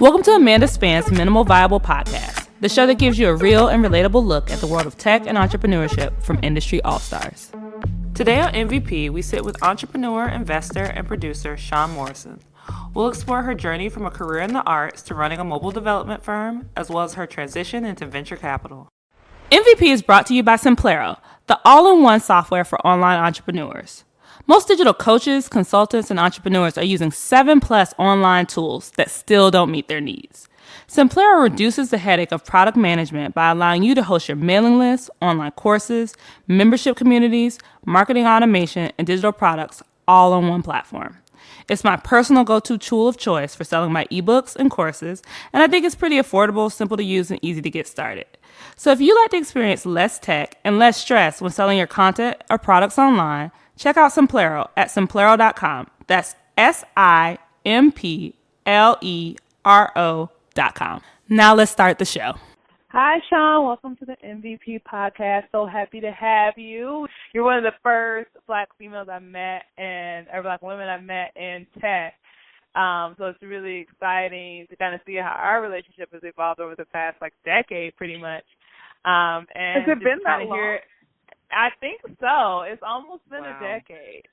Welcome to Amanda Spann's Minimal Viable Podcast, the show that gives you a real and relatable look at the world of tech and entrepreneurship from industry all-stars. Today on MVP, we sit with entrepreneur, investor, and producer Sean Morrison. We'll explore her journey from a career in the arts to running a mobile development firm, as well as her transition into venture capital. MVP is brought to you by Simplero, the all-in-one software for online entrepreneurs. Most digital coaches, consultants, and entrepreneurs are using 7+ online tools that still don't meet their needs. Simplero reduces the headache of product management by allowing you to host your mailing list, online courses, membership communities, marketing automation, and digital products all on one platform. It's my personal go-to tool of choice for selling my ebooks and courses, and I think it's pretty affordable, simple to use, and easy to get started. So if you like to experience less tech and less stress when selling your content or products online, check out Simplero at simplero.com. That's Simplero.com. Now let's start the show. Hi, Sean. Welcome to the MVP podcast. So happy to have you. You're one of the first Black females I met or Black women I met in tech. So it's really exciting to kind of see how our relationship has evolved over the past decade, pretty much. And has it been that long? I think so. It's almost been a decade.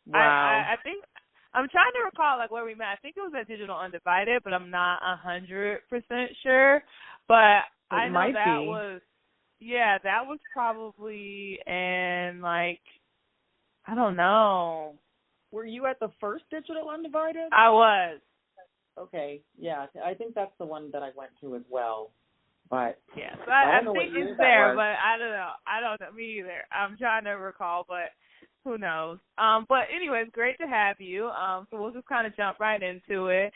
Wow. I think I'm trying to recall where we met. I think it was at Digital Undivided, but I'm not 100% sure. But I know that was probably in I don't know. Were you at the first Digital Undivided? I was. Okay, yeah. I think that's the one that I went to as well. But yeah, so I think it's there, but I don't know. I don't know. Me either. I'm trying to recall, but who knows? But anyways, great to have you. So we'll just kind of jump right into it.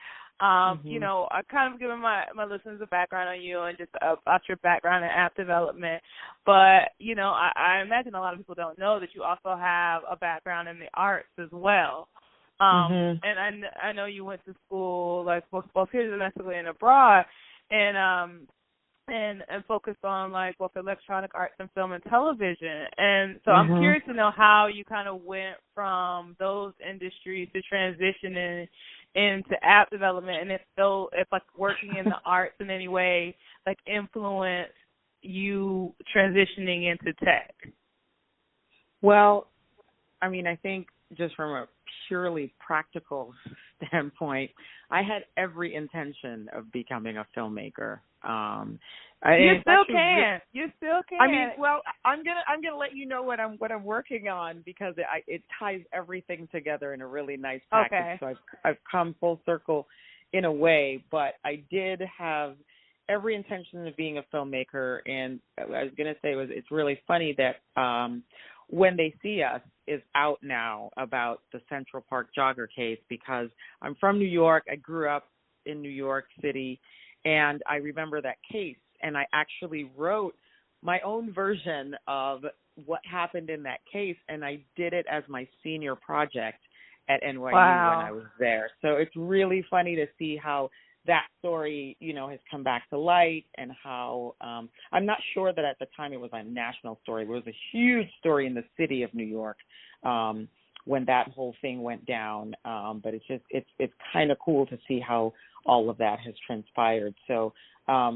You know, I kind of given my listeners a background on you and just about your background in app development. But, you know, I imagine a lot of people don't know that you also have a background in the arts as well. And I know you went to school, both here domestically and abroad, and focused on both electronic arts and film and television. And so I'm curious to know how you kind of went from those industries to transitioning into app development, and if working in the arts in any way influenced you transitioning into tech. Well, I mean, I think just from a purely practical standpoint, I had every intention of becoming a filmmaker. You still can. I mean, well, I'm gonna let you know what I'm working on, because it ties everything together in a really nice package. Okay. So I've come full circle in a way, but I did have every intention of being a filmmaker. And I was gonna say it's really funny that When They See Us is out now about the Central Park jogger case, because I'm from New York. I grew up in New York City, and I remember that case, and I actually wrote my own version of what happened in that case, and I did it as my senior project at NYU when I was there. So it's really funny to see how that story, has come back to light, and how I'm not sure that at the time it was a national story. It was a huge story in the city of New York when that whole thing went down. But it's kind of cool to see how all of that has transpired. So I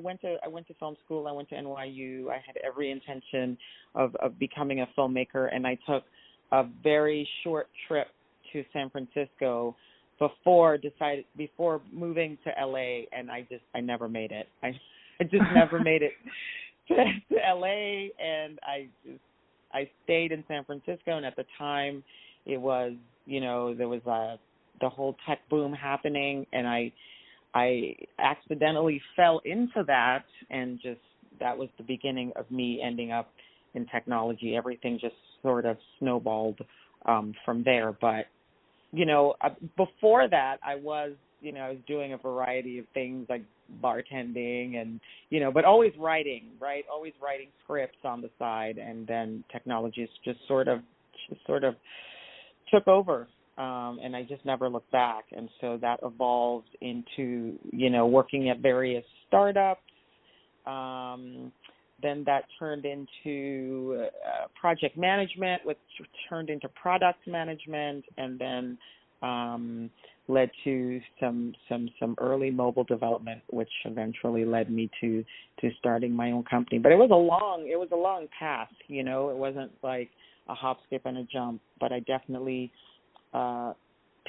went to film school. I went to NYU. I had every intention of becoming a filmmaker, and I took a very short trip to San Francisco before moving to LA, and I never made it. I just never made it to LA, and I stayed in San Francisco. And at the time, it was there was the whole tech boom happening, and I accidentally fell into that, and that was the beginning of me ending up in technology. Everything just sort of snowballed from there. But before that, I was doing a variety of things like bartending and, but always writing, right? Always writing scripts on the side. And then technology just sort of took over. And I just never looked back. And so that evolved into, working at various startups. Then that turned into project management, which turned into product management, and then led to some early mobile development, which eventually led me to starting my own company. But it was a long path, you know. It wasn't like a hop, skip, and a jump. But I definitely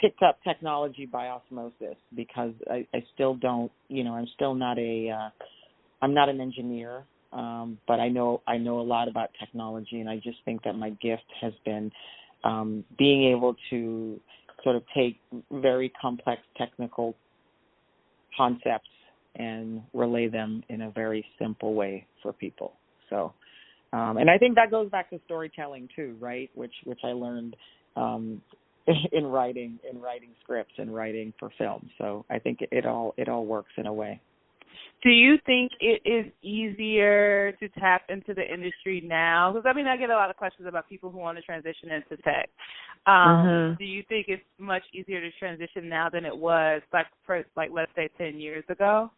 picked up technology by osmosis, because I still don't, you know, I'm still not I'm not an engineer, but I know a lot about technology, and I just think that my gift has been being able to sort of take very complex technical concepts and relay them in a very simple way for people. So, and I think that goes back to storytelling too, right? Which I learned in writing scripts and writing for film. So I think it all works in a way. Do you think it is easier to tap into the industry now? Because, I mean, I get a lot of questions about people who want to transition into tech. Do you think it's much easier to transition now than it was, let's say 10 years ago?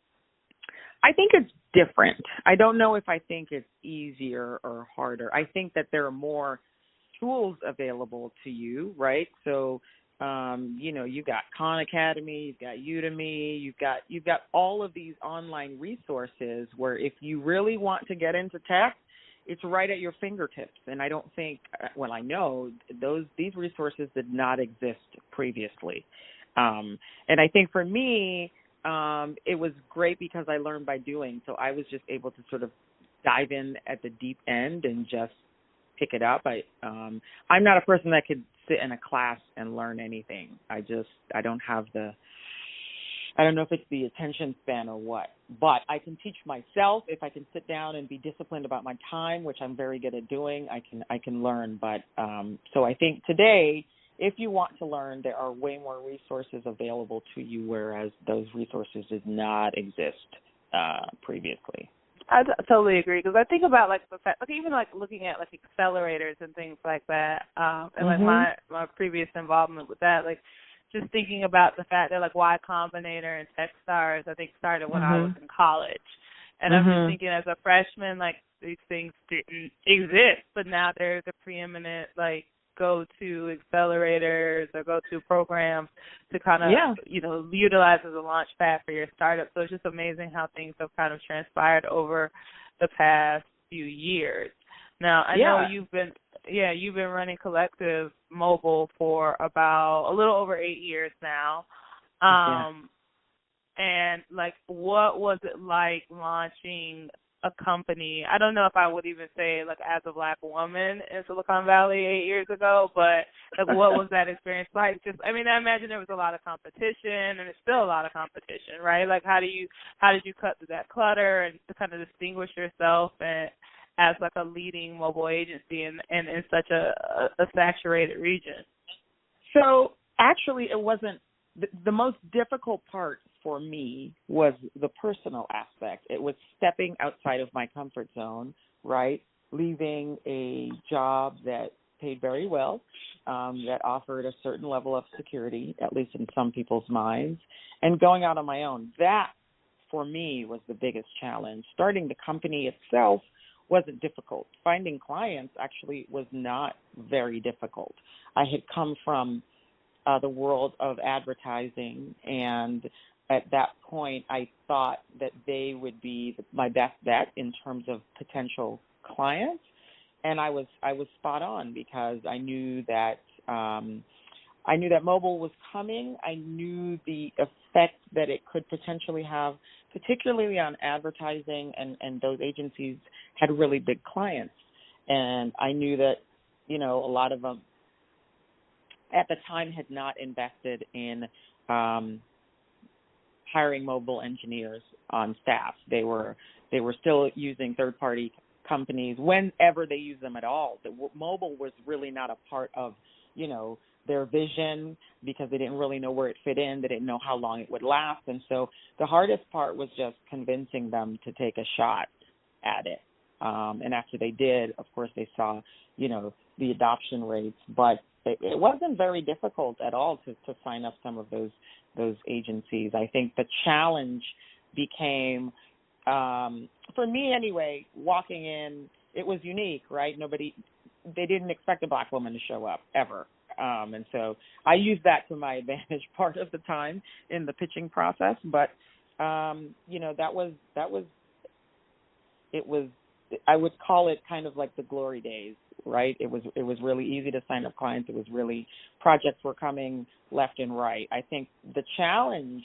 I think it's different. I don't know if I think it's easier or harder. I think that there are more tools available to you, right? So, you know, you've got Khan Academy, you've got Udemy, you've got all of these online resources where if you really want to get into tech, it's right at your fingertips. And I don't think, well, I know these resources did not exist previously. And I think for me, it was great because I learned by doing. So I was just able to sort of dive in at the deep end and just pick it up. I'm not a person that could sit in a class and learn anything. I don't have I don't know if it's the attention span or what, but I can teach myself. If I can sit down and be disciplined about my time, which I'm very good at doing, I can learn. But so I think today, if you want to learn, there are way more resources available to you, whereas those resources did not exist previously. I totally agree, because I think about the fact, even looking at accelerators and things like that, and my previous involvement with that, just thinking about the fact that Y Combinator and Techstars, I think, started when I was in college, and I'm just thinking as a freshman, these things didn't exist, but now they're the preeminent go-to accelerators or go-to programs to kind of, utilize as a launch pad for your startup. So it's just amazing how things have kind of transpired over the past few years. Now, I know you've been running Collective Mobile for about a little over 8 years now. And what was it like launching a company? I don't know if I would even say as a Black woman in Silicon Valley 8 years ago, but what was that experience like? I imagine there was a lot of competition, and there's still a lot of competition, right? How did you cut through that clutter and to kind of distinguish yourself as a leading mobile agency in such a saturated region? So actually, it wasn't the most difficult part for me was the personal aspect. It was stepping outside of my comfort zone, right? Leaving a job that paid very well, that offered a certain level of security, at least in some people's minds, and going out on my own. That, for me, was the biggest challenge. Starting the company itself wasn't difficult. Finding clients actually was not very difficult. I had come from the world of advertising, and at that point, I thought that they would be my best bet in terms of potential clients, and I was spot on, because I knew that mobile was coming. I knew the effect that it could potentially have, particularly on advertising, and those agencies had really big clients, and I knew that a lot of them at the time had not invested in hiring mobile engineers on staff. They were still using third-party companies whenever they use them at all. The mobile was really not a part of, their vision, because they didn't really know where it fit in. They didn't know how long it would last. And so the hardest part was just convincing them to take a shot at it. And after they did, of course, they saw, the adoption rates. But it wasn't very difficult at all to sign up some of those agencies. I think the challenge became, for me anyway, walking in, it was unique, right? They didn't expect a Black woman to show up ever. And so I use that to my advantage part of the time in the pitching process. But, I would call it kind of like the glory days, right? It was really easy to sign up clients. It was really, projects were coming left and right. I think the challenge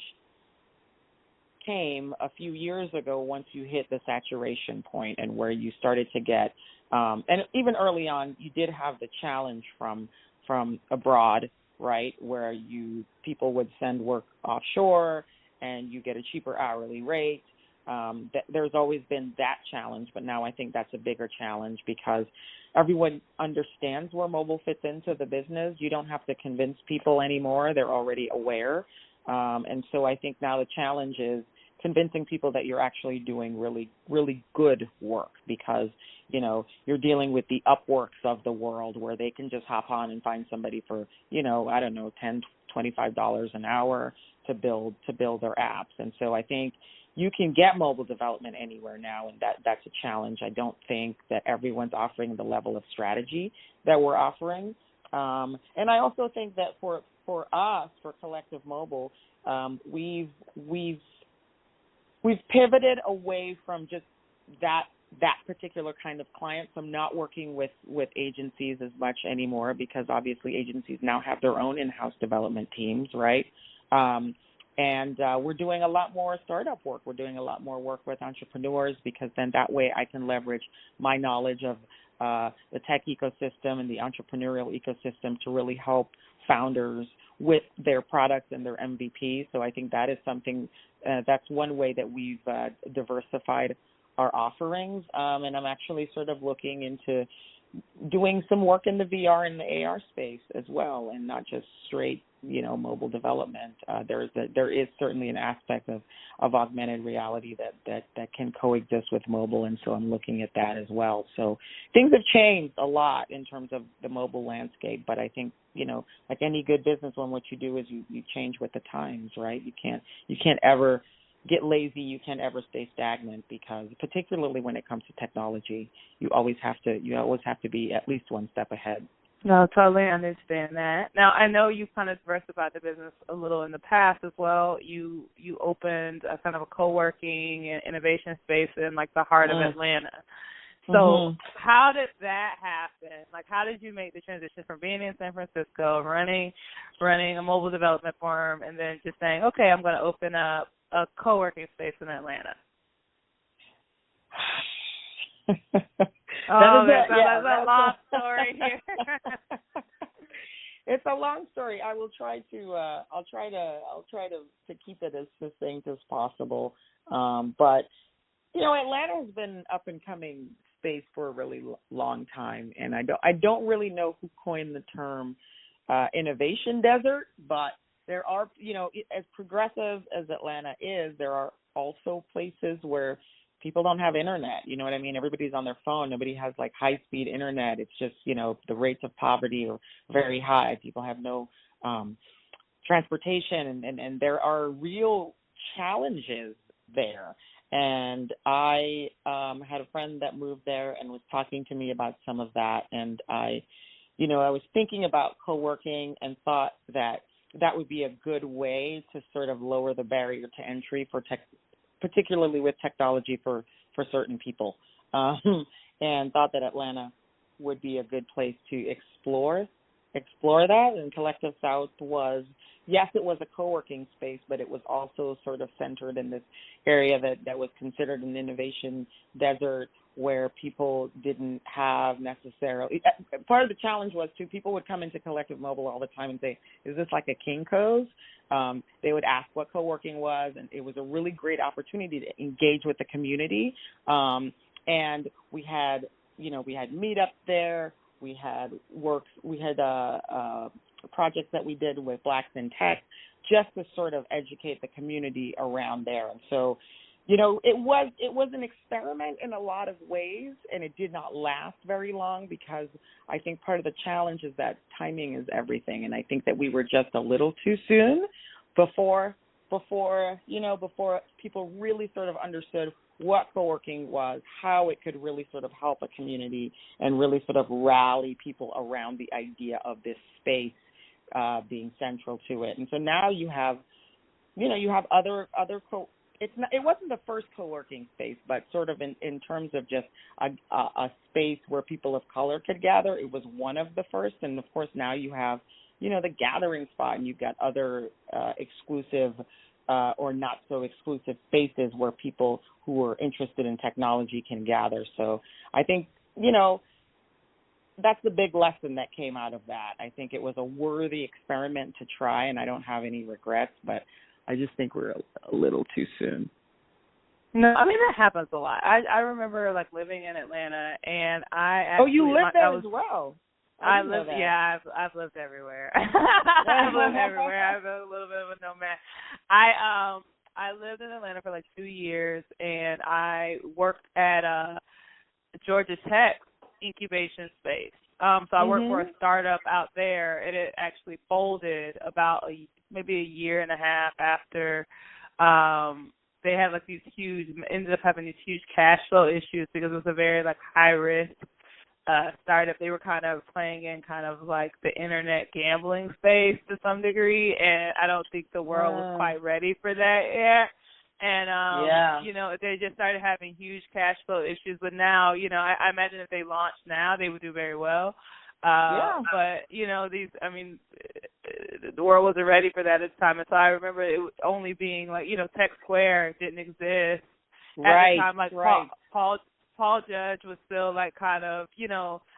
came a few years ago once you hit the saturation point and where you started to get, and even early on, you did have the challenge from abroad, right, where people would send work offshore and you get a cheaper hourly rate. There's always been that challenge, but now I think that's a bigger challenge because everyone understands where mobile fits into the business. You don't have to convince people anymore. They're already aware. And so I think now the challenge is convincing people that you're actually doing really, really good work because, you're dealing with the Upworks of the world where they can just hop on and find somebody for, $10, $25 an hour to build their apps. And so I think you can get mobile development anywhere now, and that's a challenge. I don't think that everyone's offering the level of strategy that we're offering. And I also think that for us, for Collective Mobile, we've pivoted away from just that particular kind of client. So I'm not working with agencies as much anymore because obviously agencies now have their own in-house development teams, right? And we're doing a lot more startup work. We're doing a lot more work with entrepreneurs because then that way I can leverage my knowledge of the tech ecosystem and the entrepreneurial ecosystem to really help founders with their products and their MVP. So I think that is something, that's one way that we've diversified our offerings. And I'm actually sort of looking into doing some work in the VR and the AR space as well, and not just straight, mobile development. There is certainly an aspect of augmented reality that can coexist with mobile, and so I'm looking at that as well. So things have changed a lot in terms of the mobile landscape, but I think, like any good business, what you do is you change with the times, right? You can't ever get lazy. You can't ever stay stagnant because, particularly when it comes to technology, you always have to be at least one step ahead. No, totally understand that. Now, I know you kind of diversified the business a little in the past as well. You opened a kind of a co-working and innovation space in like the heart of Atlanta. So how did that happen? Like, how did you make the transition from being in San Francisco, running a mobile development firm, and then just saying, okay, I'm going to open up a co-working space in Atlanta? That's a long story here. It's a long story. I will try to. I'll try to keep it as succinct as possible. But Atlanta has been up and coming space for a really long time, and I don't really know who coined the term innovation desert, but there are, as progressive as Atlanta is, there are also places where people don't have internet. You know what I mean? Everybody's on their phone. Nobody has like high-speed internet. It's just, the rates of poverty are very high. People have no transportation, and there are real challenges there. And I had a friend that moved there and was talking to me about some of that. And I was thinking about co-working and thought that would be a good way to sort of lower the barrier to entry for particularly with technology for certain people, and thought that Atlanta would be a good place to explore that. And Collective South was, yes, it was a co-working space, but it was also sort of centered in this area that was considered an innovation desert where people didn't have necessarily, part of the challenge was too, people would come into Collective Mobile all the time and say, is this like a Kinko's? They would ask what co-working was, and it was a really great opportunity to engage with the community. And we had meetups there. We had projects that we did with Blacks in Tech just to sort of educate the community around there. And so, it was an experiment in a lot of ways, and it did not last very long because I think part of the challenge is that timing is everything. And I think that we were just a little too soon before people really sort of understood what co-working was, how it could really sort of help a community and really sort of rally people around the idea of this space being central to it. And so now you have other it wasn't the first co-working space, but sort of in terms of just a space where people of color could gather, it was one of the first. And of course now you have, the gathering spot, and you've got other exclusive or not so exclusive spaces where people who are interested in technology can gather. So I think, that's the big lesson that came out of that. I think it was a worthy experiment to try, and I don't have any regrets, but I just think we're a little too soon. No, I mean, that happens a lot. I remember, living in Atlanta, and I actually... Oh, you lived there as well? I've lived everywhere. I've lived everywhere. I'm a little bit of a nomad. I lived in Atlanta for 2 years, and I worked at Georgia Tech incubation space. So I worked for a startup out there, and it actually folded about maybe a year and a half after they had ended up having these huge cash flow issues because it was a very high risk startup. They were kind of playing in the internet gambling space to some degree, and I don't think the world was quite ready for that yet. And, they just started having huge cash flow issues. But now, I imagine if they launched now, they would do very well. But, the world wasn't ready for that at the time. And so I remember it only being Tech Square didn't exist. At the time, Paul Judge was still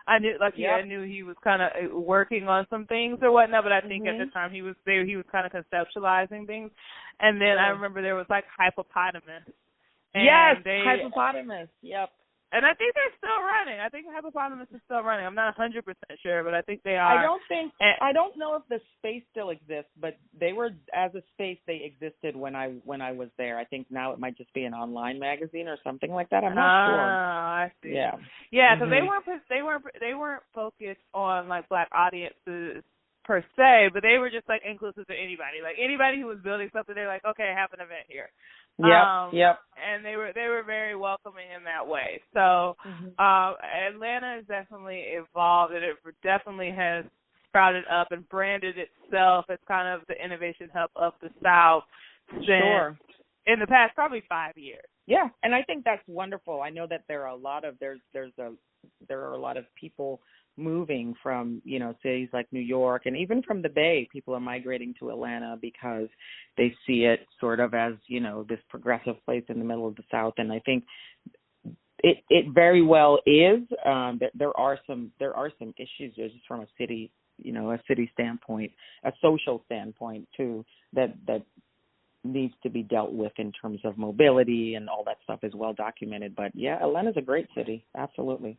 I knew he was kind of working on some things or whatnot, but I think at the time he was kind of conceptualizing things. And then I remember there was Hippopotamus. Yes, Hippopotamus. Yep. And I think they're still running. I think Hippopotamus is still running. I'm not 100% sure, but I think they are. I don't know if the space still exists, but they were, as a space, they existed when I was there. I think now it might just be an online magazine or something like that. I'm not sure. Oh, I see. Yeah. Yeah, because they weren't focused on Black audiences per se, but they were just inclusive to anybody. Anybody who was building something, they're okay, have an event here. Yep. And they were very welcoming in that way. So Atlanta has definitely evolved, and it definitely has sprouted up and branded itself as kind of the innovation hub of the South. Sure. In the past probably 5 years. Yeah, and I think that's wonderful. I know that there are a lot of people moving from, cities like New York, and even from the Bay, people are migrating to Atlanta because they see it sort of as, this progressive place in the middle of the South. And I think it very well is. There are some issues just from a city standpoint, a social standpoint too, that needs to be dealt with in terms of mobility, and all that stuff is well documented. But yeah, Atlanta's a great city. Absolutely.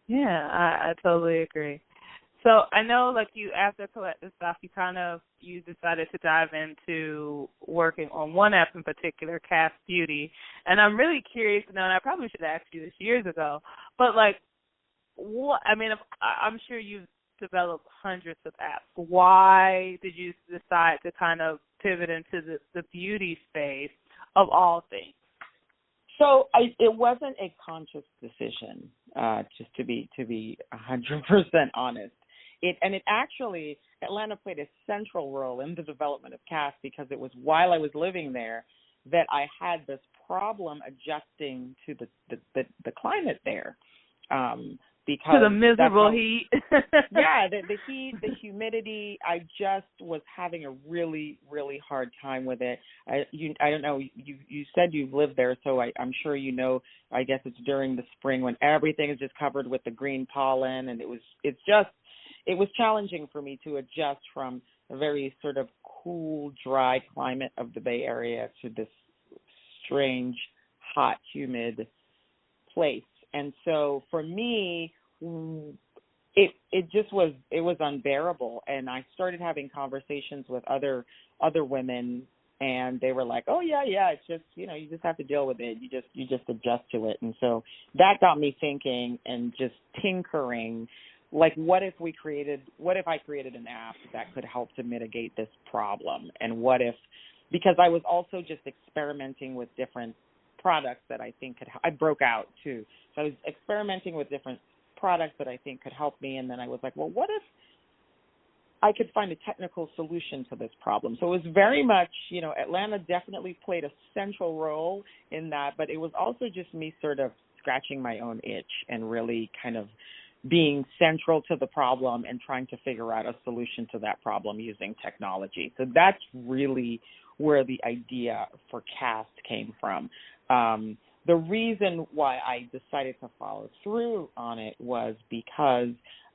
Yeah, I totally agree. So I know, you after Collective Stuff, you decided to dive into working on one app in particular, Cast Beauty, and I'm really curious to know. And I probably should have asked you this years ago, but what? I mean, I'm sure you've developed hundreds of apps. Why did you decide to kind of pivot into the beauty space of all things? So it wasn't a conscious decision, just to be 100% honest. It actually, Atlanta played a central role in the development of Cast, because it was while I was living there that I had this problem adjusting to the climate there. Because to the miserable heat. Yeah, the heat, the humidity. I just was having a really, really hard time with it. I don't know. You said you've lived there, so I'm sure you know. I guess it's during the spring when everything is just covered with the green pollen, and it was challenging for me to adjust from a very sort of cool, dry climate of the Bay Area to this strange, hot, humid place. And so for me, it was unbearable. And I started having conversations with other women, and they were like, "Oh yeah, it's just, you just have to deal with it. You just adjust to it." And so that got me thinking and just tinkering, what if I created an app that could help to mitigate this problem? And what if, because I was also just experimenting with different products that I think I broke out too. So I was experimenting with different products that I think could help me. And then I was like, well, what if I could find a technical solution to this problem? So it was very much, Atlanta definitely played a central role in that, but it was also just me sort of scratching my own itch and really kind of being central to the problem and trying to figure out a solution to that problem using technology. So that's really where the idea for CAST came from. The reason why I decided to follow through on it was because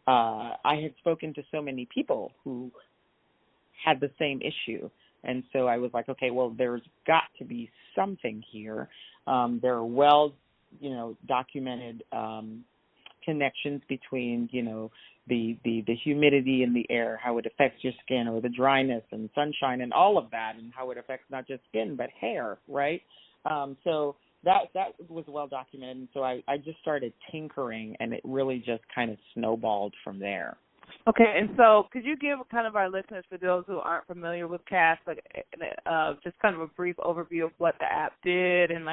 I had spoken to so many people who had the same issue. And so I was like, okay, well, there's got to be something here. There are documented connections between, the humidity in the air, how it affects your skin, or the dryness and sunshine and all of that, and how it affects not just skin but hair, right? So that was well documented. And so I just started tinkering, and it really just kind of snowballed from there. Okay, and so could you give kind of our listeners, for those who aren't familiar with CAST, just kind of a brief overview of what the app did and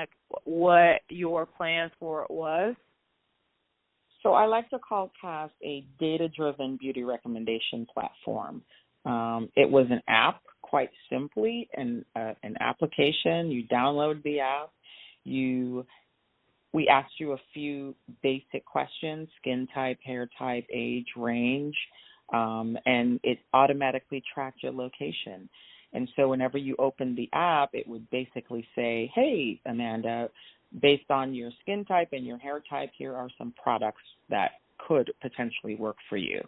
what your plans for it was? So I like to call CAST a data-driven beauty recommendation platform. It was an app, quite simply, an application. You download the app. We asked you a few basic questions: skin type, hair type, age, range, and it automatically tracked your location. And so whenever you opened the app, it would basically say, hey, Amanda, based on your skin type and your hair type, here are some products that could potentially work for you.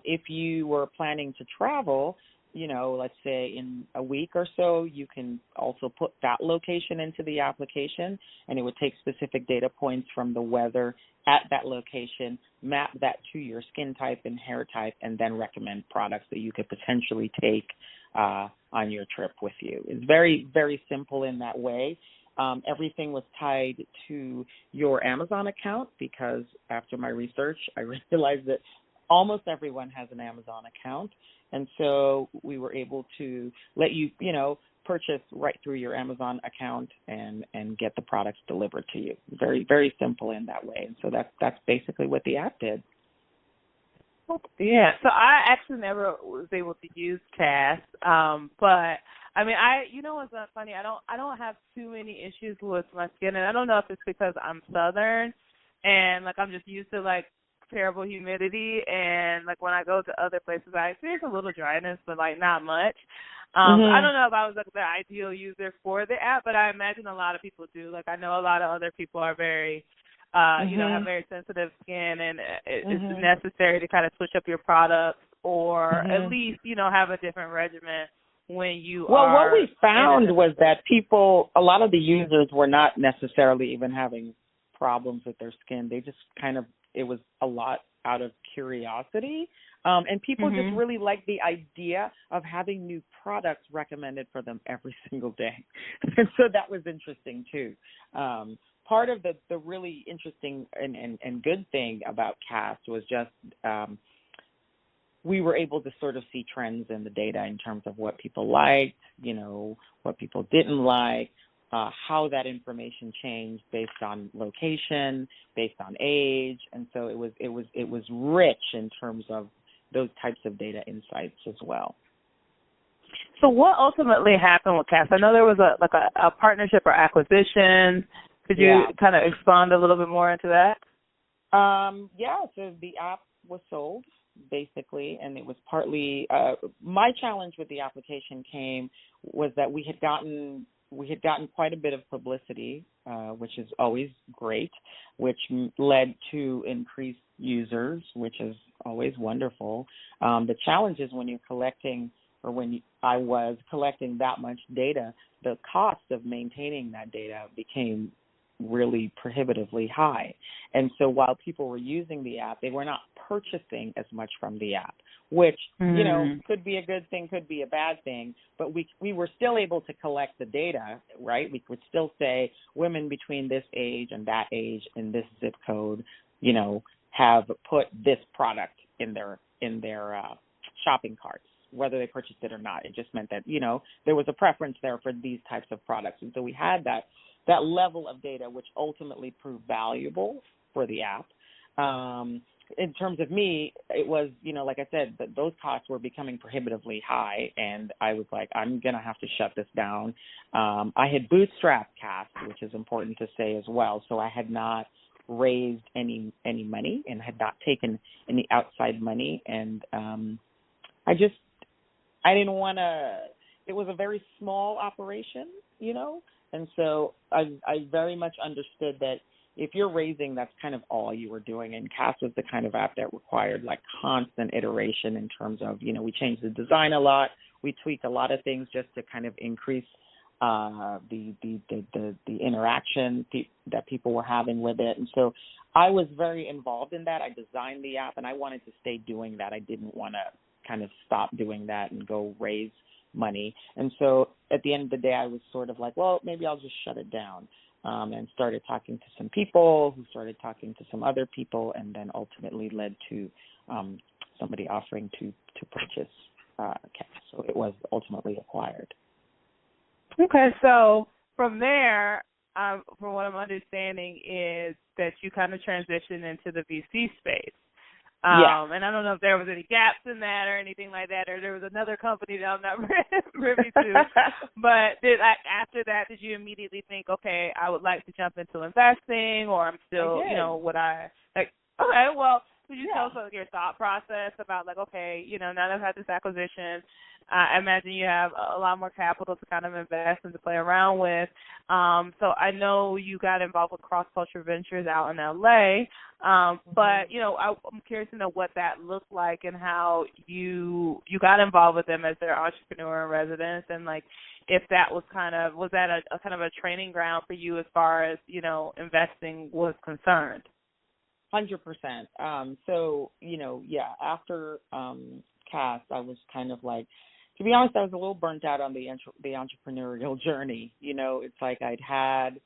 If you were planning to travel, let's say in a week or so, you can also put that location into the application, and it would take specific data points from the weather at that location, map that to your skin type and hair type, and then recommend products that you could potentially take on your trip with you. It's very, very simple in that way. Everything was tied to your Amazon account, because after my research, I realized that almost everyone has an Amazon account. And so we were able to let you, purchase right through your Amazon account and get the products delivered to you. Very, very simple in that way. And so that's basically what the app did. Yeah, so I actually never was able to use CAST, but I mean, what's not funny? I don't have too many issues with my skin, and I don't know if it's because I'm Southern and I'm just used to terrible humidity, and when I go to other places, I experience a little dryness, but not much. I don't know if I was the ideal user for the app, but I imagine a lot of people do. I know a lot of other people are very have very sensitive skin, and it's necessary to kind of switch up your products or at least, have a different regimen when you Well, are. what we found was that a lot of the users were not necessarily even having problems with their skin. They just it was a lot out of curiosity. And people just really like the idea of having new products recommended for them every single day. And so that was interesting too. Part of the really interesting and good thing about CAST was just we were able to sort of see trends in the data in terms of what people liked, what people didn't like, how that information changed based on location, based on age. And so it was rich in terms of those types of data insights as well. So what ultimately happened with CAST? I know there was a partnership or acquisition. Could you kind of expand a little bit more into that? So the app was sold, basically, and it was partly my challenge with the application was that we had gotten quite a bit of publicity, which is always great, which led to increased users, which is always wonderful. The challenge is when you're collecting, or I was collecting that much data, the cost of maintaining that data became really prohibitively high. And so while people were using the app, they were not purchasing as much from the app, which, could be a good thing, could be a bad thing, but we were still able to collect the data, right? We could still say women between this age and that age in this zip code, have put this product in their shopping carts, whether they purchased it or not. It just meant that, there was a preference there for these types of products. And so we had that that level of data, which ultimately proved valuable for the app. In terms of me, it was, like I said, those costs were becoming prohibitively high, and I was like, I'm going to have to shut this down. I had bootstrapped Cast, which is important to say as well, so I had not raised any money and had not taken any outside money, and I didn't want to. It was a very small operation, and so I very much understood that if you're raising, that's kind of all you were doing. And Cast was the kind of app that required like constant iteration in terms of, we changed the design a lot. We tweaked a lot of things just to kind of increase the interaction that people were having with it. And so I was very involved in that. I designed the app and I wanted to stay doing that. I didn't want to kind of stop doing that and go raise money. And so at the end of the day, I was sort of like, well, maybe I'll just shut it down. And started talking to some people who started talking to some other people, and then ultimately led to somebody offering to purchase Cast. So it was ultimately acquired. Okay, so from there, from what I'm understanding, is that you kind of transitioned into the VC space. And I don't know if there was any gaps in that or anything like that, or there was another company that I'm not privy to. But after that, did you immediately think, okay, I would like to jump into investing, or I'm still, okay, well, could you tell us your thought process about okay, now that I've had this acquisition, I imagine you have a lot more capital to kind of invest and to play around with. So I know you got involved with Cross Culture Ventures out in LA, but I'm curious to know what that looked like and how you got involved with them as their entrepreneur in residence, and if that was that a kind of a training ground for you as far as investing was concerned. 100%. So, after Cast, I was kind of to be honest, I was a little burnt out on the entrepreneurial journey. It's like I had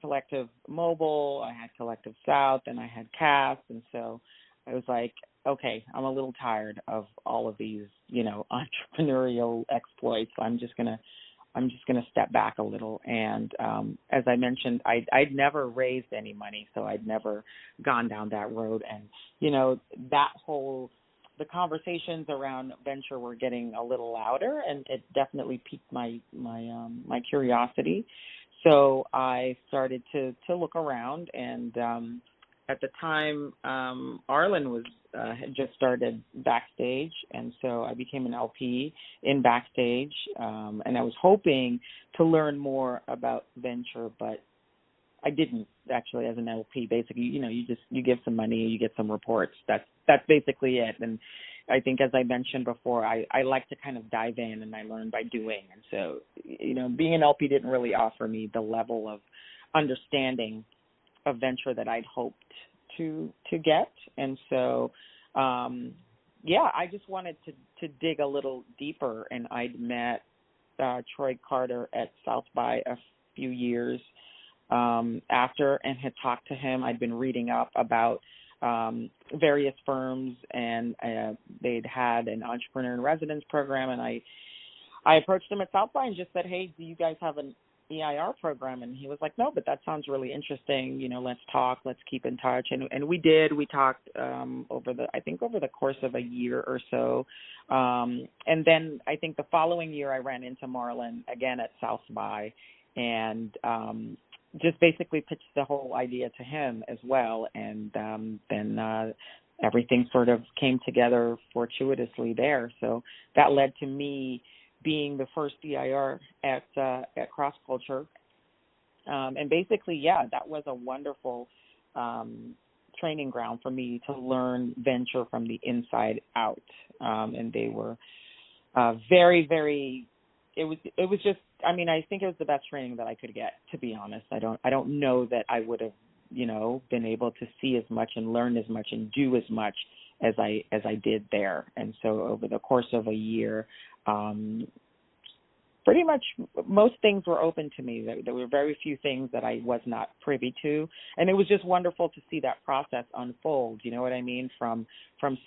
Collective Mobile, I had Collective South, and I had Cast, and so I was like, okay, I'm a little tired of all of these, entrepreneurial exploits. I'm just gonna step back a little. And as I mentioned, I'd never raised any money, so I'd never gone down that road. And the conversations around venture were getting a little louder, and it definitely piqued my curiosity. So I started to look around, and at the time, Arlen had just started Backstage, and so I became an LP in Backstage, and I was hoping to learn more about venture, but I didn't actually as an LP. Basically, you give some money, you get some reports. That's basically it. And I think, as I mentioned before, I like to kind of dive in, and I learn by doing. And so, being an LP didn't really offer me the level of understanding of venture that I'd hoped to get. And so, I just wanted to dig a little deeper, and I'd met Troy Carter at South by a few years after, and had talked to him. I'd been reading up about various firms, and they'd had an entrepreneur in residence program, and I approached him at South by and just said, hey, do you guys have an EIR program? And he was like, no, but that sounds really interesting. Let's talk, let's keep in touch. And we did. We talked over the course of a year or so. And then I think the following year I ran into Marlon again at South by, and just basically pitched the whole idea to him as well. And then everything sort of came together fortuitously there. So that led to me being the first EIR at Cross Culture. And basically, that was a wonderful training ground for me to learn venture from the inside out. And they were very, very, it was just, I think it was the best training that I could get, to be honest. I don't know that I would have, been able to see as much and learn as much and do as much as I did there. And so over the course of a year, pretty much most things were open to me. There were very few things that I was not privy to, and it was just wonderful to see that process unfold. You know what I mean? From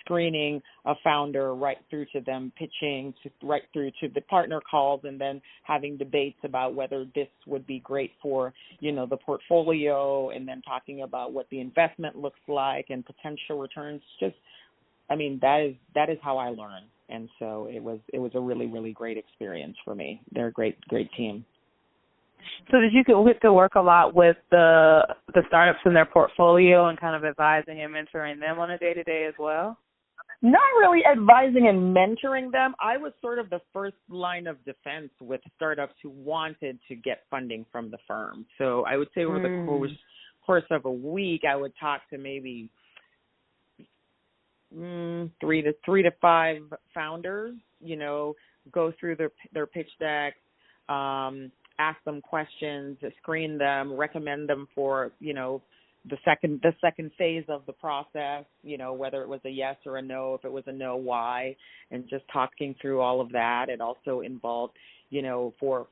screening a founder right through to them pitching, right through to the partner calls, and then having debates about whether this would be great for, you know, the portfolio, and then talking about what the investment looks like and potential returns. Just, I mean, that is how I learn. And so it was a really, really great experience for me. They're a great team. So did you get to work a lot with the startups in their portfolio and kind of advising and mentoring them on a day-to-day as well? Not really advising and mentoring them. I was sort of the first line of defense with startups who wanted to get funding from the firm. So I would say over the course of a week, I would talk to maybe three to five founders, you know, go through their pitch decks, ask them questions, screen them, recommend them for, you know, the second phase of the process, you know, whether it was a yes or a no. If it was a no, why, and just talking through all of that. It also involved, you know, for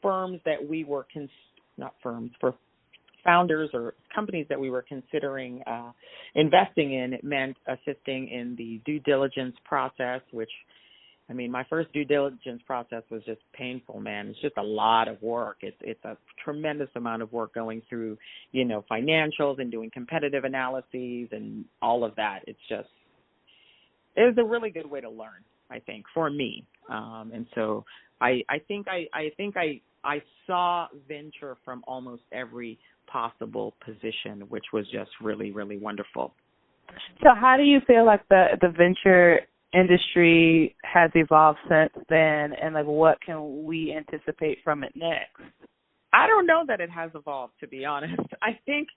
firms that we were for founders or companies that we were considering investing in, it meant assisting in the due diligence process, which, I mean, my first due diligence process was just painful, man. It's just a lot of work. It's a tremendous amount of work going through, you know, financials and doing competitive analyses and all of that. It was a really good way to learn, I think, for me. And so I think I saw venture from almost every possible position, which was just really, really wonderful. So how do you feel like the venture industry has evolved since then, and like what can we anticipate from it next? I don't know that it has evolved, to be honest. I think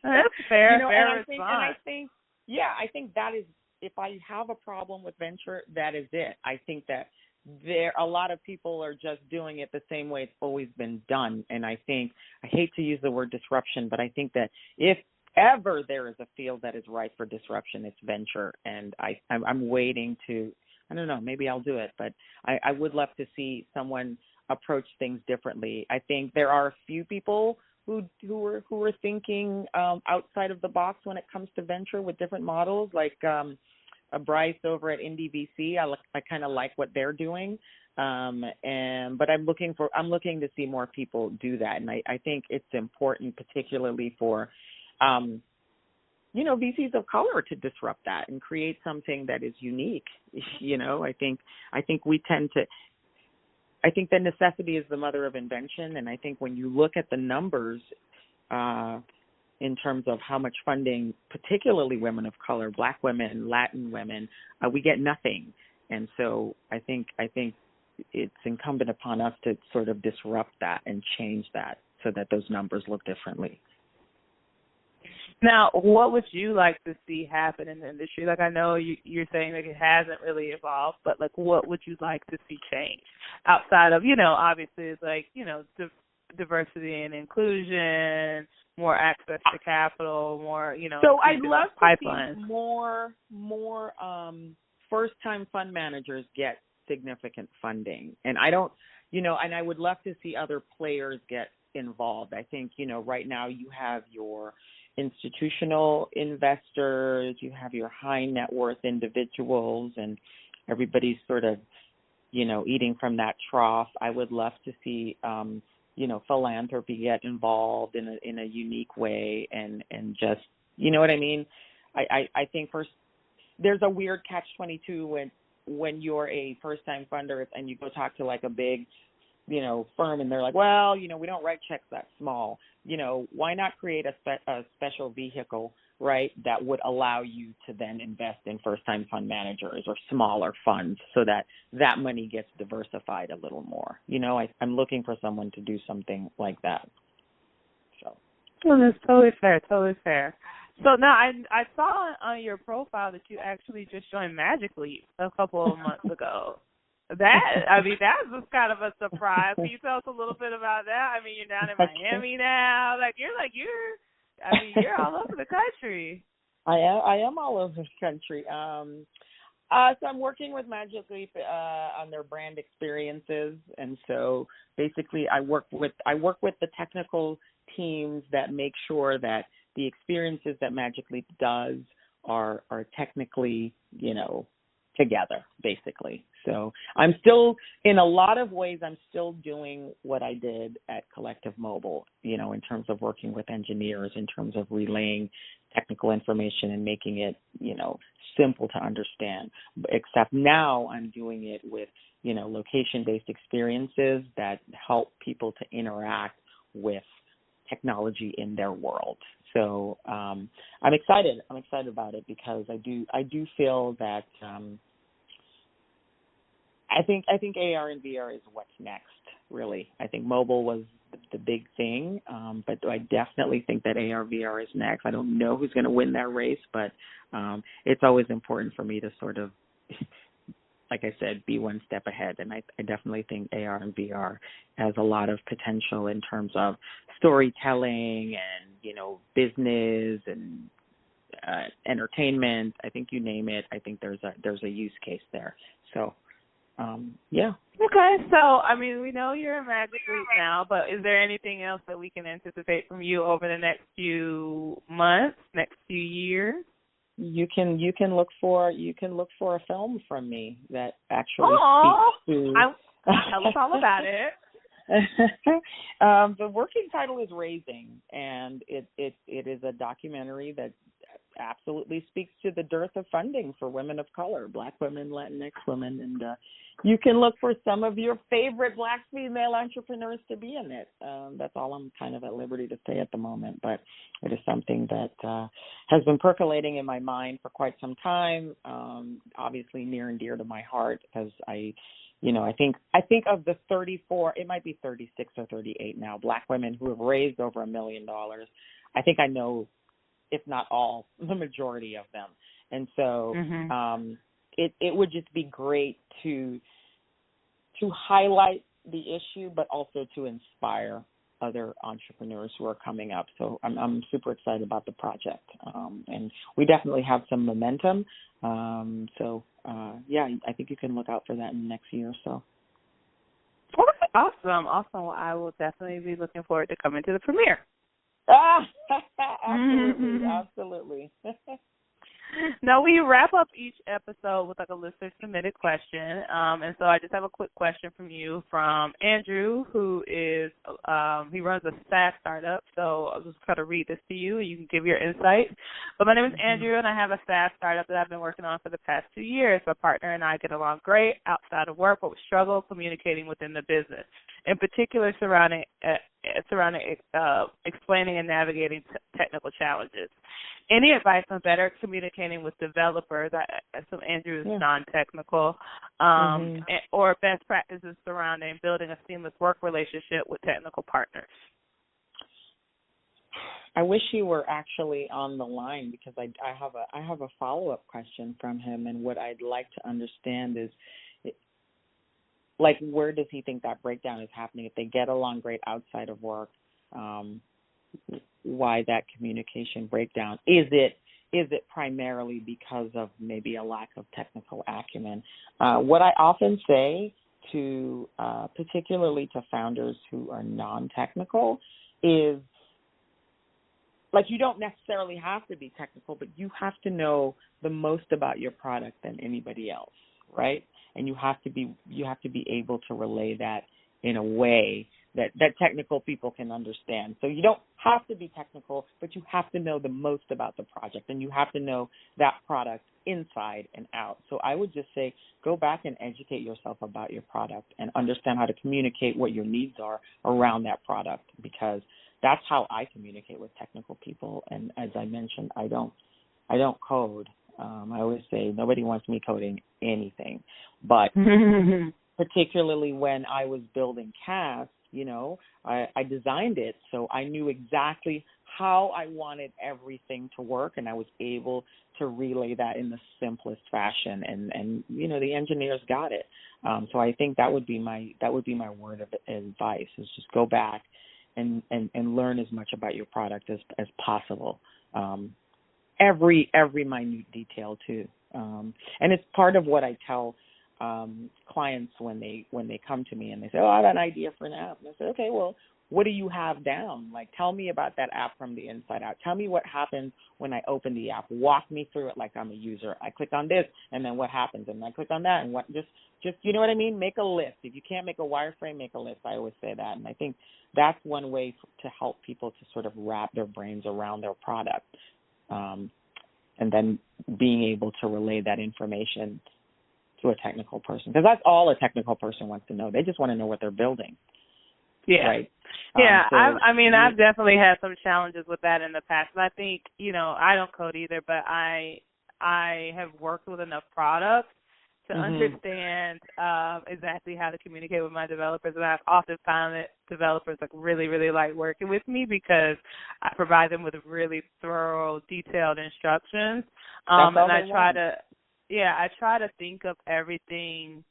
that's fair. You know, fair and I think that is, if I have a problem with venture, that is it. I think that a lot of people are just doing it the same way it's always been done. And I hate to use the word disruption, but I think that if ever there is a field that is ripe for disruption, it's venture. And I'm waiting to, I don't know, maybe I'll do it, but I would love to see someone approach things differently. I think there are a few people who are thinking outside of the box when it comes to venture with different models, like Bryce over at Indie VC. I kind of like what they're doing, but I'm looking to see more people do that, and I think it's important, particularly for you know, VCs of color, to disrupt that and create something that is unique. You know, I think we tend to. I think that necessity is the mother of invention, and I think when you look at the numbers, in terms of how much funding, particularly women of color, Black women, Latin women, we get nothing. And so I think it's incumbent upon us to sort of disrupt that and change that so that those numbers look differently. Now, what would you like to see happen in the industry? Like, I know you're saying that it hasn't really evolved, but like, what would you like to see change outside of, you know, obviously it's like, you know, diversity and inclusion, more access to capital, more, you know. So I'd love pipelines. To see more first-time fund managers get significant funding. And I don't, you know, and I would love to see other players get involved. I think, you know, right now you have your institutional investors, you have your high net worth individuals, and everybody's sort of, you know, eating from that trough. I would love to see, you know, philanthropy get involved in a unique way, and just, you know what I mean? I think first, there's a weird catch-22 when you're a first-time funder and you go talk to like a big, you know, firm, and they're like, well, you know, we don't write checks that small. You know, why not create a special vehicle, right, that would allow you to then invest in first-time fund managers or smaller funds so that money gets diversified a little more. You know, I'm looking for someone to do something like that. So. Well, that's totally fair, totally fair. So now I saw on your profile that you actually just joined Magic Leap a couple of months ago. That was kind of a surprise. Can you tell us a little bit about that? I mean, you're down in Miami now. You're all over the country. I am all over the country. So I'm working with Magic Leap on their brand experiences, and so basically I work with the technical teams that make sure that the experiences that Magic Leap does are technically, together, basically. So I'm still, in a lot of ways, I'm still doing what I did at Collective Mobile, in terms of working with engineers, in terms of relaying technical information and making it, simple to understand. Except now I'm doing it with, location-based experiences that help people to interact with technology in their world. So I'm excited. I'm excited about it because I do feel that I think AR and VR is what's next. Really, I think mobile was the big thing, but I definitely think that AR VR is next. I don't know who's going to win that race, but it's always important for me to sort of, like I said, be one step ahead. And I definitely think AR and VR has a lot of potential in terms of storytelling and, business and entertainment. I think you name it. I think there's a use case there. So, yeah. Okay. So, we know you're a Magic Leap now, but is there anything else that we can anticipate from you over the next few months, next few years? You can look for a film from me that actually speaks to. Tell us all about it. The working title is Raising, and it is a documentary that absolutely speaks to the dearth of funding for women of color, Black women, Latinx women, and you can look for some of your favorite Black female entrepreneurs to be in it. That's all I'm kind of at liberty to say at the moment, but it is something that has been percolating in my mind for quite some time, obviously near and dear to my heart because I think of the 34, it might be 36 or 38 now, Black women who have raised over $1 million. I think I know, if not all, the majority of them. And so it would just be great to highlight the issue, but also to inspire other entrepreneurs who are coming up. So I'm super excited about the project. And we definitely have some momentum. Yeah, I think you can look out for that in the next year or so. Awesome. Well, I will definitely be looking forward to coming to the premiere. Absolutely. Now, we wrap up each episode with a listener submitted question. And so I just have a quick question from you from Andrew, who is, he runs a SaaS startup. So I'll just try to read this to you and you can give your insight. But my name is Andrew and I have a SaaS startup that I've been working on for the past 2 years. My partner and I get along great outside of work, but we struggle communicating within the business, in particular surrounding explaining and navigating technical challenges. Any advice on better communicating with developers? So Andrew is non-technical, or best practices surrounding building a seamless work relationship with technical partners. I wish he were actually on the line because I have a follow-up question from him, and what I'd like to understand is, where does he think that breakdown is happening? If they get along great outside of work, why that communication breakdown? Is it primarily because of maybe a lack of technical acumen? What I often say to, particularly to founders who are non-technical, is you don't necessarily have to be technical, but you have to know the most about your product than anybody else, right? And you have to be able to relay that in a way that technical people can understand. So you don't have to be technical, but you have to know the most about the project, and you have to know that product inside and out. So I would just say go back and educate yourself about your product and understand how to communicate what your needs are around that product, because that's how I communicate with technical people. And as I mentioned, I don't code. I always say nobody wants me coding anything, but particularly when I was building Cast, I designed it, so I knew exactly how I wanted everything to work, and I was able to relay that in the simplest fashion, and the engineers got it. So I think that would be my word of advice, is just go back and learn as much about your product as possible. Every minute detail too. And it's part of what I tell clients when they come to me and they say, oh, I have an idea for an app. And I say, okay, well, what do you have down? Like, tell me about that app from the inside out. Tell me what happens when I open the app. Walk me through it like I'm a user. I click on this, and then what happens? And I click on that, and what just you know what I mean? Make a list. If you can't make a wireframe, make a list. I always say that, and I think that's one way to help people to sort of wrap their brains around their product, and then being able to relay that information to a technical person, because that's all a technical person wants to know. They just want to know what they're building. Yeah. Right. Yeah. I've definitely had some challenges with that in the past. And I think, I don't code either, but I have worked with enough products to understand exactly how to communicate with my developers. And I've often found that developers really, really like working with me because I provide them with really thorough, detailed instructions. And I try to think of everything,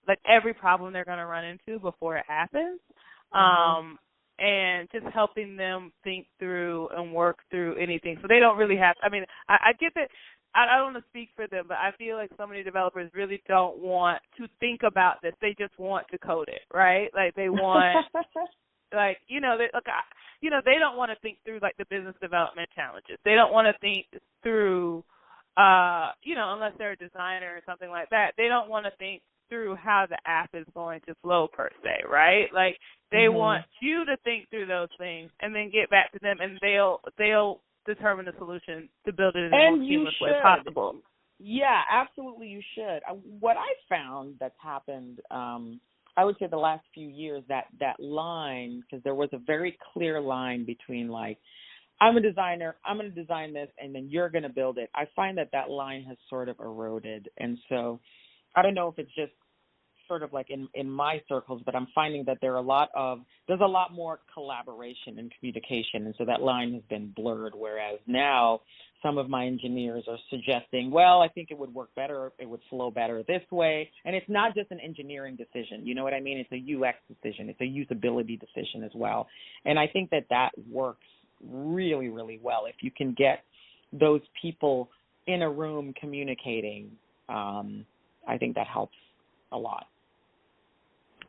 like every problem they're going to run into before it happens. And just helping them think through and work through anything. So they don't really have, I get that, I don't want to speak for them, but I feel like so many developers really don't want to think about this. They just want to code it, right? Like they want, they don't want to think through like the business development challenges. They don't want to think through, unless they're a designer or something like that, they don't want to think through how the app is going to flow per se, right? Like they want you to think through those things and then get back to them, and they'll determine the solution to build it in the most seamless way possible. Yeah, absolutely, you should. What I found that's happened, I would say the last few years, that line, because there was a very clear line between like, I'm a designer, I'm going to design this, and then you're going to build it. I find that line has sort of eroded, and so I don't know if it's just sort of like in my circles, but I'm finding that there's a lot more collaboration and communication, and so that line has been blurred, whereas now some of my engineers are suggesting, well, I think it would work better, it would flow better this way, and it's not just an engineering decision, you know what I mean? It's a UX decision, it's a usability decision as well, and I think that works really, really well if you can get those people in a room communicating. I think that helps a lot.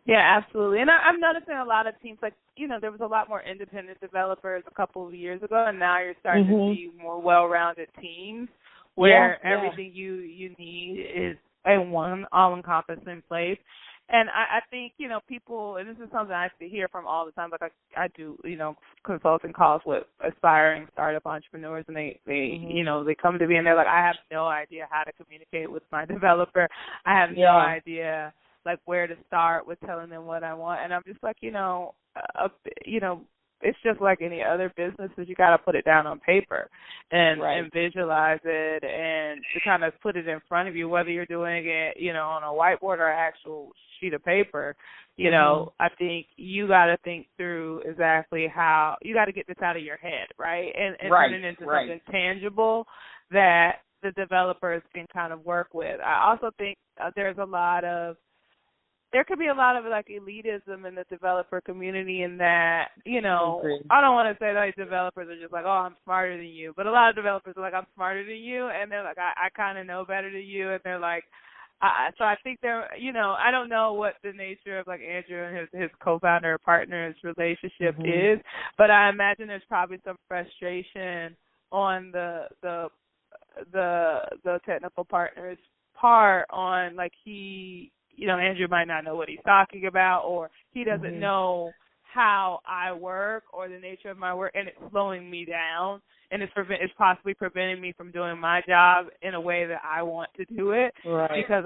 Yeah, absolutely. And I'm noticing a lot of teams, like, there was a lot more independent developers a couple of years ago, and now you're starting to see more well-rounded teams where everything you need is in one all-encompassing place. And I think, people, and this is something I hear from all the time, like I do, consulting calls with aspiring startup entrepreneurs, and they come to me and they're like, I have no idea how to communicate with my developer. I have no idea, like, where to start with telling them what I want. And I'm just like, it's just like any other business, is you got to put it down on paper and visualize it and to kind of put it in front of you, whether you're doing it, on a whiteboard or an actual sheet of paper. I think you got to think through exactly how you got to get this out of your head, right? And turn it into something tangible that the developers can kind of work with. I also think there could be a lot of like elitism in the developer community in that, I don't want to say that developers are just like, oh, I'm smarter than you. But a lot of developers are like, I'm smarter than you. And they're like, I kind of know better than you. And they're like, so I think I don't know what the nature of like Andrew and his co-founder or partner's relationship is, but I imagine there's probably some frustration on the technical partner's part on like Andrew might not know what he's talking about, or he doesn't know how I work or the nature of my work, and it's slowing me down, and it's possibly preventing me from doing my job in a way that I want to do it, because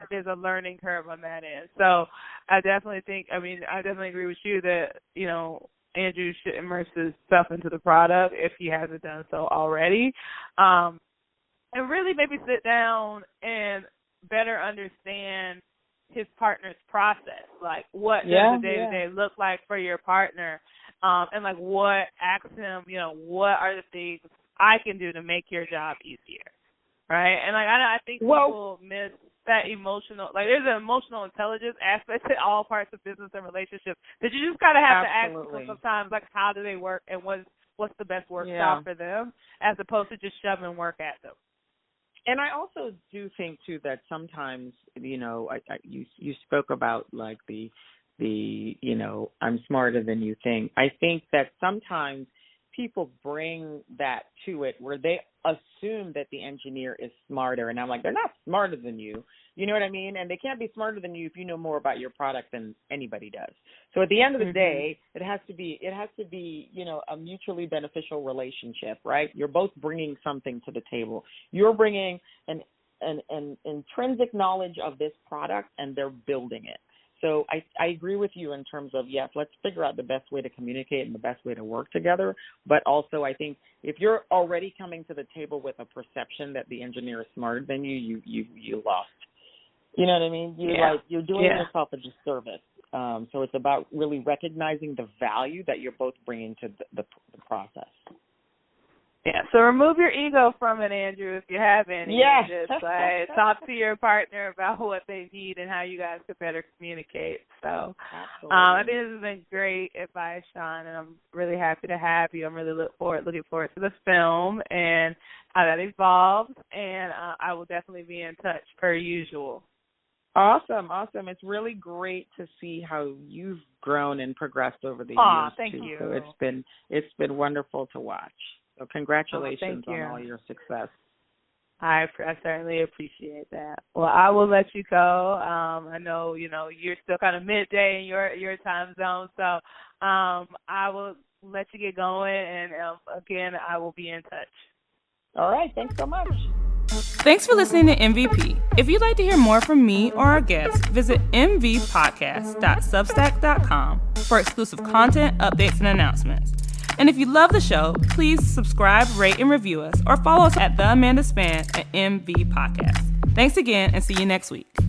there's a learning curve on that end. So I definitely agree with you that, Andrew should immerse himself into the product if he hasn't done so already, and really maybe sit down and better understand his partner's process, like what does the day-to-day look like for your partner, and like what asks him, what are the things I can do to make your job easier, right? And like I think people miss that emotional, like there's an emotional intelligence aspect to all parts of business and relationships that you just gotta have to ask people sometimes, like how do they work and what's the best work style for them, as opposed to just shoving work at them. And I also do think too that sometimes, you spoke about like the I'm smarter than you think. I think that sometimes people bring that to it where they assume that the engineer is smarter, and I'm like, they're not smarter than you. You know what I mean? And they can't be smarter than you if you know more about your product than anybody does. So at the end of the day, it has to be, a mutually beneficial relationship, right? You're both bringing something to the table. You're bringing an intrinsic knowledge of this product, and they're building it. So I agree with you in terms of, yes, let's figure out the best way to communicate and the best way to work together. But also I think if you're already coming to the table with a perception that the engineer is smarter than you lost. You know what I mean? You're doing yourself a disservice. So it's about really recognizing the value that you're both bringing to the process. Yeah, so remove your ego from it, Andrew, if you have any. Yes. Just talk to your partner about what they need and how you guys could better communicate. So I think this has been great advice, Sean, and I'm really happy to have you. I'm really looking forward to the film and how that evolves, and I will definitely be in touch per usual. Awesome. It's really great to see how you've grown and progressed over the years. Thank too. you. So it's been wonderful to watch. So congratulations on all your success. I certainly appreciate that. Well, I will let you go. I know, you're still kind of midday in your time zone, so I will let you get going, and again, I will be in touch. All right. Thanks so much. Thanks for listening to MVP. If you'd like to hear more from me or our guests, visit mvpodcast.substack.com for exclusive content, updates, and announcements. And if you love the show, please subscribe, rate, and review us, or follow us at The Amanda Spann at MV Podcast. Thanks again, and see you next week.